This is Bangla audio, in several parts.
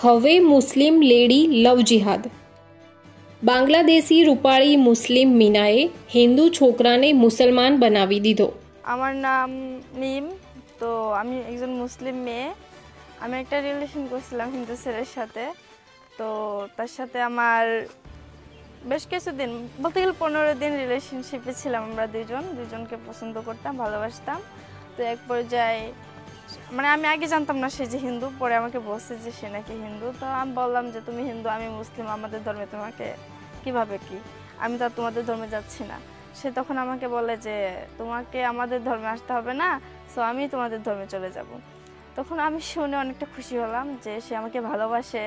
હવે મુસ્લિમ લેડી લવ જિહાદ। બાંગ્લાદેશી રૂપાળી મુસ્લિમ મીનાએ હિન્દુ છોકરાને મુસલમાન બનાવી દીધો। আমার নাম মিম। তো আমি একজন মুসলিম মেয়ে। আমি একটা রিলেশন করছিলাম হিন্দু ছেলের সাথে। তো তার সাথে আমার বেশ কিছুদিন বলতে গেলে 15 দিন রিলেশনশিপে ছিলাম। আমরা দুজনকে পছন্দ করতাম, ভালোবাসতাম। তো এক পর্যায়ে মানে আমি আগে জানতাম না সে যে হিন্দু, পরে আমাকে বলছে যে সে নাকি হিন্দু। তো আমি বললাম যে তুমি হিন্দু, আমি মুসলিম, আমাদের ধর্মে তোমাকে কিভাবে কি, আমি তো আর তোমাদের ধর্মে যাচ্ছি না। সে তখন আমাকে বলে যে তোমাকে আমাদের ধর্মে আসতে হবে না, সো আমি তোমাদের ধর্মে চলে যাব। তখন আমি শুনে অনেকটা খুশি হলাম যে সে আমাকে ভালোবাসে,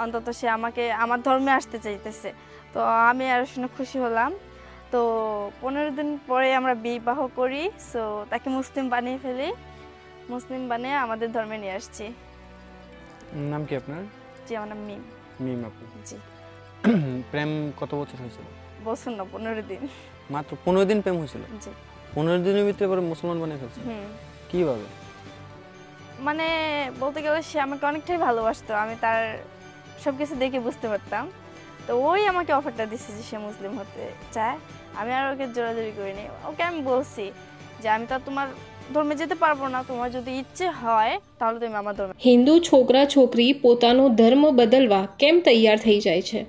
অন্তত সে আমাকে আমার ধর্মে আসতে চাইতেছে। তো আমি আর শুনে খুশি হলাম। তো 15 দিন পরে আমরা বিবাহ করি। সো তাকে মুসলিম বানিয়ে ফেলি, মুসলিম বানিয়ে আমাদের ধর্মে নিয়ে আসছি। নাম কি আপনার? জি, আমার নাম মিম। মিম আপু। জি। প্রেম কত বছর হয়েছিল? বছর না, 15 দিন। মাত্র 15 দিন প্রেম হয়েছিল? জি। 15 দিনের ভিতরে পরে মুসলমান বানিয়ে ফেলছে? কিভাবে? মানে বলতে গেলে সে আমাকে অনেকটাই ভালোবাসতো, আমি তার সবকিছু দেখে বুঝতে পারতাম। তো ওই আমাকে অফারটা দিচ্ছে যে সে মুসলিম হতে চায়। আমি আর ওকে জোরাজোরি করিনি। ওকে আমি বলছি যে আমি তো তোমার ধর্মে যেতে পারবো না, তোমার যদি ইচ্ছে হয় তাহলে তুমি আমার ধর্মে। હિન્દુ છોકરા છોકરી પોતાનો ધર્મ બદલવા કેમ તૈયાર થઈ જાય છે?